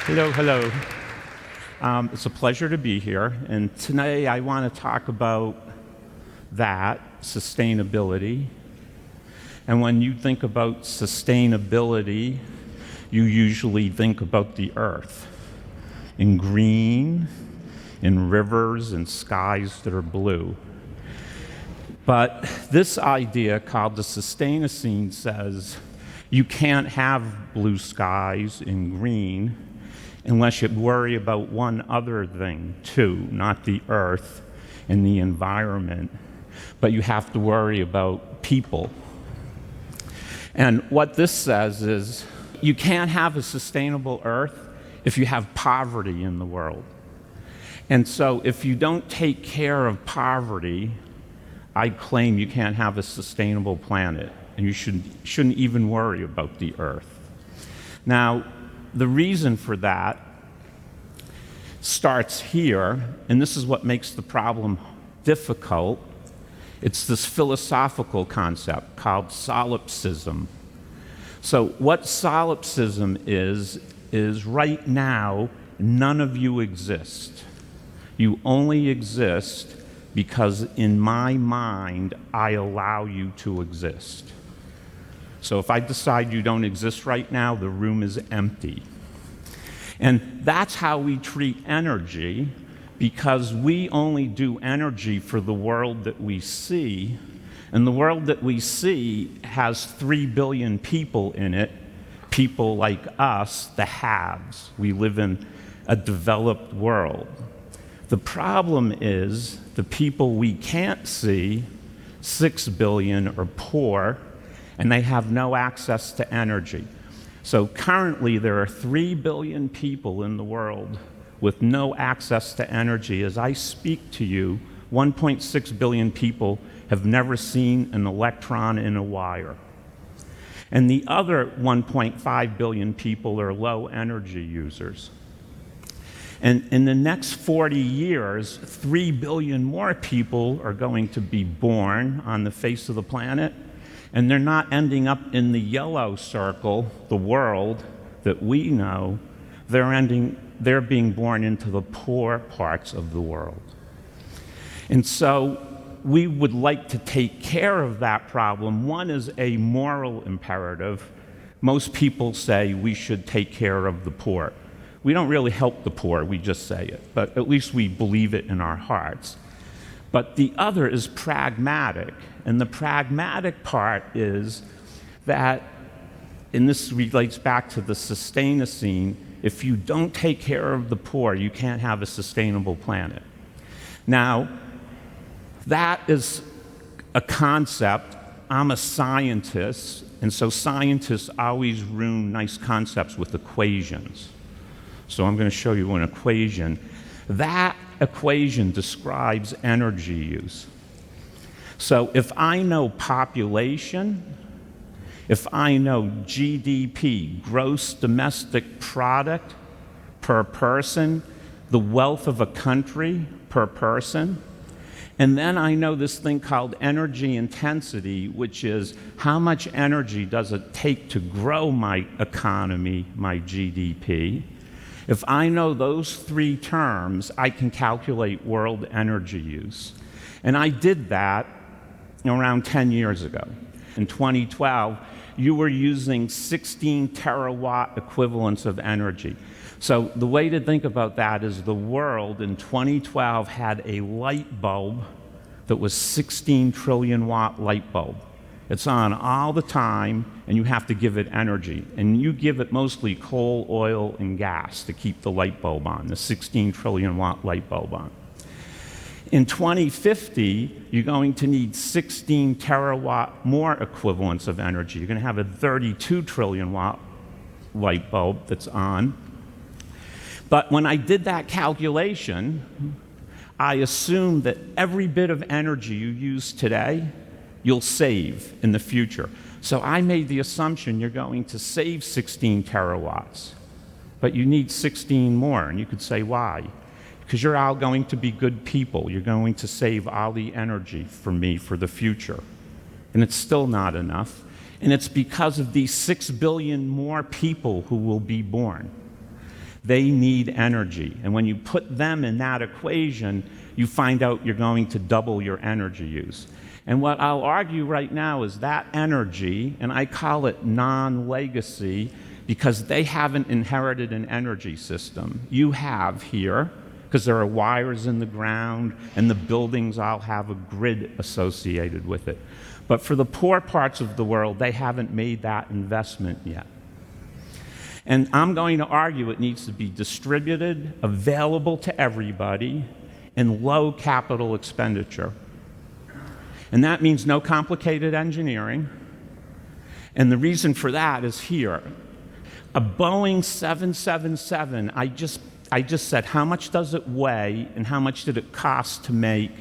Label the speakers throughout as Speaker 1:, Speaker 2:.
Speaker 1: Hello, hello. It's a pleasure to be here, and today I want to talk about sustainability. And when you think about sustainability, you usually think about the earth in green, in rivers and skies that are blue. But this idea called the Sustainocene says you can't have blue skies and green unless you worry about one other thing too, not the earth and the environment, but you have to worry about people. And what this says is you can't have a sustainable earth if you have poverty in the world. And so if you don't take care of poverty, I claim you can't have a sustainable planet, and you shouldn't even worry about the earth. Now, the reason for that starts here, and this is what makes the problem difficult. It's this philosophical concept called solipsism. So what solipsism is right now, none of you exist. You only exist because in my mind, I allow you to exist. So if I decide you don't exist right now, the room is empty. And that's how we treat energy, because we only do energy for the world that we see, and the world that we see has 3 billion people in it, people like us, the haves. We live in a developed world. The problem is the people we can't see, 6 billion, are poor, and they have no access to energy. So currently there are 3 billion people in the world with no access to energy. As I speak to you, 1.6 billion people have never seen an electron in a wire. And the other 1.5 billion people are low energy users. And in the next 40 years, 3 billion more people are going to be born on the face of the planet, and they're not ending up in the yellow circle, the world that we know. They're being born into the poor parts of the world. And so we would like to take care of that problem. One is a moral imperative. Most people say we should take care of the poor. We don't really help the poor, we just say it, but at least we believe it in our hearts. But the other is pragmatic, and the pragmatic part is that, and this relates back to the Sustainocene, if you don't take care of the poor, you can't have a sustainable planet. Now, that is a concept. I'm a scientist, and so scientists always ruin nice concepts with equations. So I'm going to show you an equation. That equation describes energy use. So if I know population, if I know GDP, gross domestic product per person, the wealth of a country per person, and then I know this thing called energy intensity, which is how much energy does it take to grow my economy, my GDP. If I know those 3 terms, I can calculate world energy use. And I did that around 10 years ago. In 2012, you were using 16 terawatt equivalents of energy. So the way to think about that is the world in 2012 had a light bulb that was 16 trillion watt light bulb. It's on all the time, and you have to give it energy. And you give it mostly coal, oil, and gas to keep the light bulb on, the 16 trillion watt light bulb on. In 2050, you're going to need 16 terawatt more equivalents of energy. You're going to have a 32 trillion watt light bulb that's on. But when I did that calculation, I assumed that every bit of energy you use today, you'll save in the future. So I made the assumption you're going to save 16 terawatts, but you need 16 more. And you could say, why? Because you're all going to be good people. You're going to save all the energy for me for the future. And it's still not enough. And it's because of these 6 billion more people who will be born. They need energy. And when you put them in that equation, you find out you're going to double your energy use. And what I'll argue right now is that energy, and I call it non-legacy, because they haven't inherited an energy system. You have here, because there are wires in the ground, and the buildings all have a grid associated with it. But for the poor parts of the world, they haven't made that investment yet. And I'm going to argue it needs to be distributed, available to everybody, and low capital expenditure. And that means no complicated engineering. And the reason for that is here. A Boeing 777, I just said, how much does it weigh and how much did it cost to make?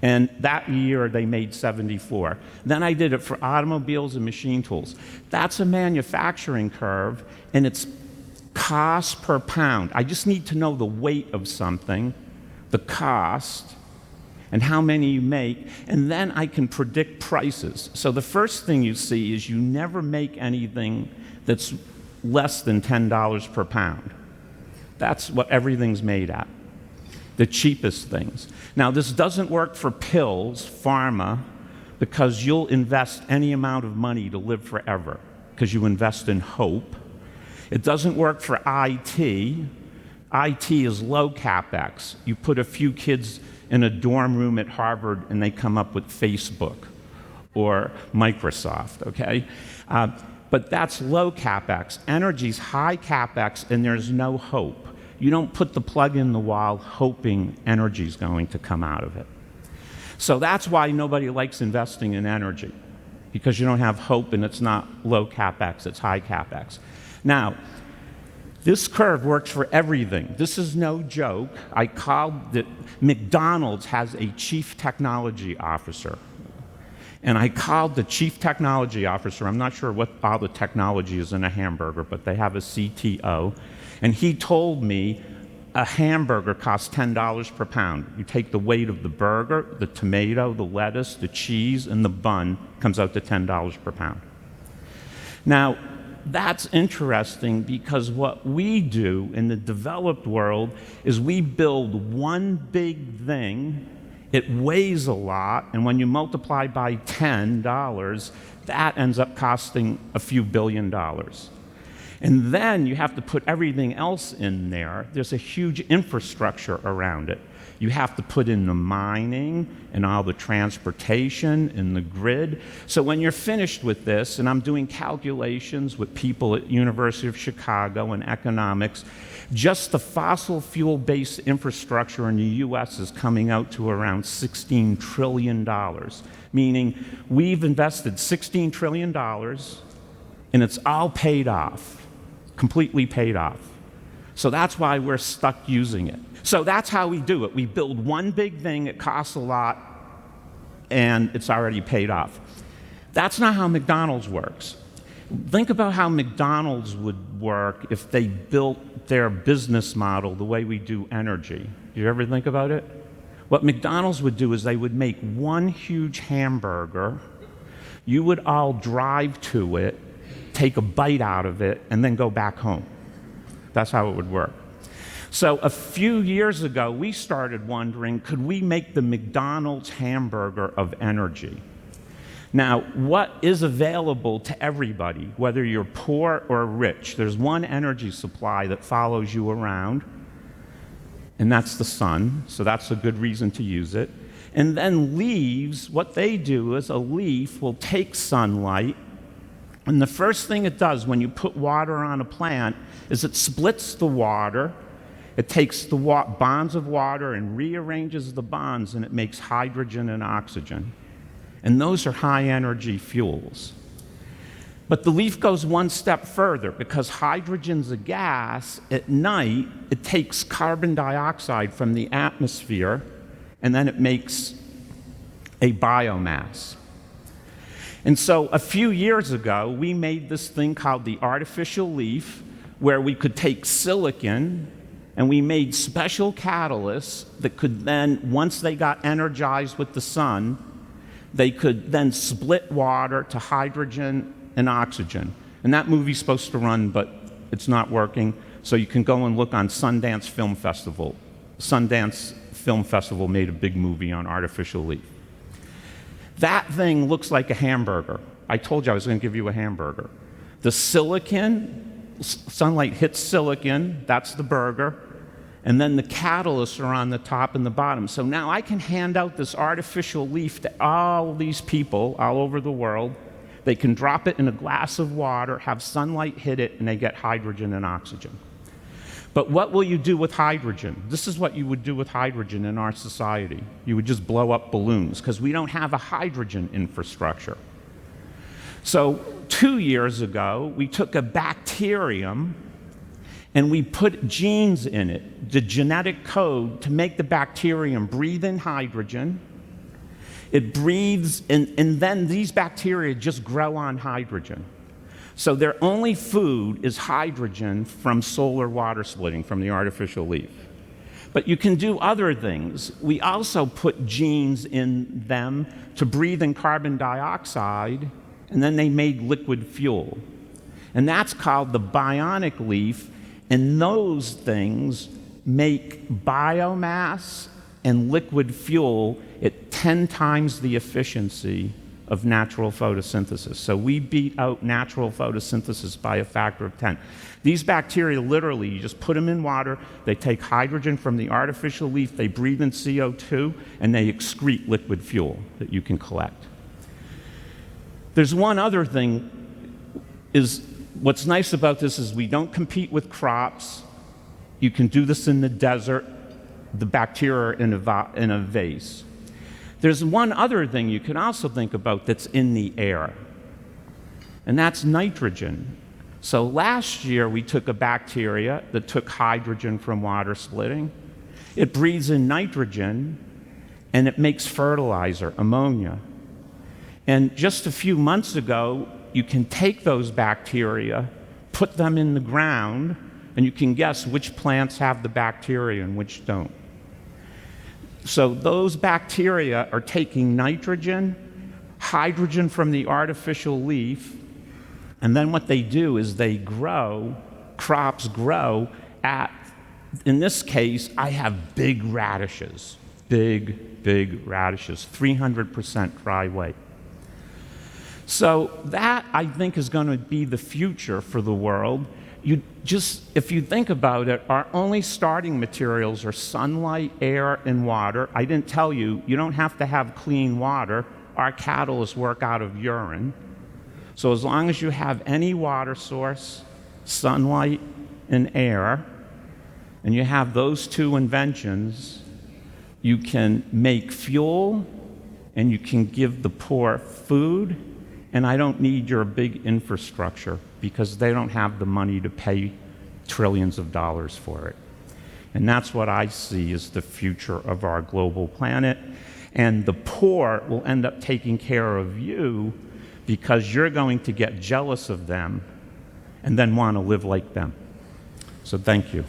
Speaker 1: And that year they made 74. Then I did it for automobiles and machine tools. That's a manufacturing curve, and it's cost per pound. I just need to know the weight of something, the cost, and how many you make, and then I can predict prices. So the first thing you see is you never make anything that's less than $10 per pound. That's what everything's made at, the cheapest things. Now, this doesn't work for pills, pharma, because you'll invest any amount of money to live forever, because you invest in hope. It doesn't work for IT. IT is low capex. You put a few kids in a dorm room at Harvard and they come up with Facebook or Microsoft, okay? But that's low capex. Energy's high capex, and there's no hope. You don't put the plug in the wall hoping energy's going to come out of it. So that's why nobody likes investing in energy, because you don't have hope and it's not low capex, it's high capex. Now, this curve works for everything. This is no joke. I called it, McDonald's has a chief technology officer. And I called the chief technology officer, I'm not sure what all the technology is in a hamburger, but they have a CTO. And he told me a hamburger costs $10 per pound. You take the weight of the burger, the tomato, the lettuce, the cheese, and the bun, comes out to $10 per pound. Now, that's interesting because what we do in the developed world is we build one big thing, it weighs a lot, and when you multiply by $10, that ends up costing a few $billion. And then you have to put everything else in there. There's a huge infrastructure around it. You have to put in the mining and all the transportation and the grid. So when you're finished with this, and I'm doing calculations with people at University of Chicago in economics, just the fossil fuel-based infrastructure in the US is coming out to around $16 trillion, meaning we've invested $16 trillion and it's all paid off, completely paid off. So that's why we're stuck using it. So that's how we do it. We build one big thing, it costs a lot, and it's already paid off. That's not how McDonald's works. Think about how McDonald's would work if they built their business model the way we do energy. Do you ever think about it? What McDonald's would do is they would make one huge hamburger, you would all drive to it, take a bite out of it, and then go back home. That's how it would work. So a few years ago, we started wondering, could we make the McDonald's hamburger of energy? Now, what is available to everybody, whether you're poor or rich? There's one energy supply that follows you around, and that's the sun, so that's a good reason to use it. And then leaves, what they do is a leaf will take sunlight, and the first thing it does when you put water on a plant is it splits the water, it takes the bonds of water and rearranges the bonds, and it makes hydrogen and oxygen. And those are high-energy fuels. But the leaf goes one step further, because hydrogen's a gas. At night, it takes carbon dioxide from the atmosphere, and then it makes a biomass. And so a few years ago, we made this thing called the artificial leaf, where we could take silicon, and we made special catalysts that could then, once they got energized with the sun, they could then split water to hydrogen and oxygen. And that movie's supposed to run, but it's not working, So you can go and look on Sundance Film Festival. Sundance Film Festival made a big movie on artificial leaf. That thing looks like a hamburger. I told you I was going to give you a hamburger. The silicon, sunlight hits silicon, that's the burger, and then the catalysts are on the top and the bottom. So now I can hand out this artificial leaf to all these people all over the world. They can drop it in a glass of water, have sunlight hit it, and they get hydrogen and oxygen. But what will you do with hydrogen? This is what you would do with hydrogen in our society. You would just blow up balloons, because we don't have a hydrogen infrastructure. So 2 years ago, we took a bacterium and we put genes in it, the genetic code to make the bacterium breathe in hydrogen. It breathes, and then these bacteria just grow on hydrogen. So their only food is hydrogen from solar water splitting from the artificial leaf. But you can do other things. We also put genes in them to breathe in carbon dioxide, and then they made liquid fuel. And that's called the bionic leaf, and those things make biomass and liquid fuel at 10 times the efficiency of natural photosynthesis. So we beat out natural photosynthesis by a factor of 10. These bacteria, literally, you just put them in water, they take hydrogen from the artificial leaf, they breathe in CO2, and they excrete liquid fuel that you can collect. There's one other thing, what's nice about this is we don't compete with crops. You can do this in the desert, the bacteria are in a vase. There's one other thing you can also think about that's in the air, and that's nitrogen. So last year we took a bacteria that took hydrogen from water splitting. It breathes in nitrogen, and it makes fertilizer, ammonia. And just a few months ago, you can take those bacteria, put them in the ground, and you can guess which plants have the bacteria and which don't. So those bacteria are taking nitrogen, hydrogen from the artificial leaf, and then what they do is they grow, crops grow at, in this case, I have big radishes, big radishes, 300% dry weight. So that, I think, is going to be the future for the world. If you think about it, our only starting materials are sunlight, air, and water. I didn't tell you, you don't have to have clean water. Our catalysts work out of urine. So as long as you have any water source, sunlight, and air, and you have those two inventions, you can make fuel, and you can give the poor food, and I don't need your big infrastructure because they don't have the money to pay trillions of dollars for it. And that's what I see as the future of our global planet. And the poor will end up taking care of you because you're going to get jealous of them and then want to live like them. So thank you.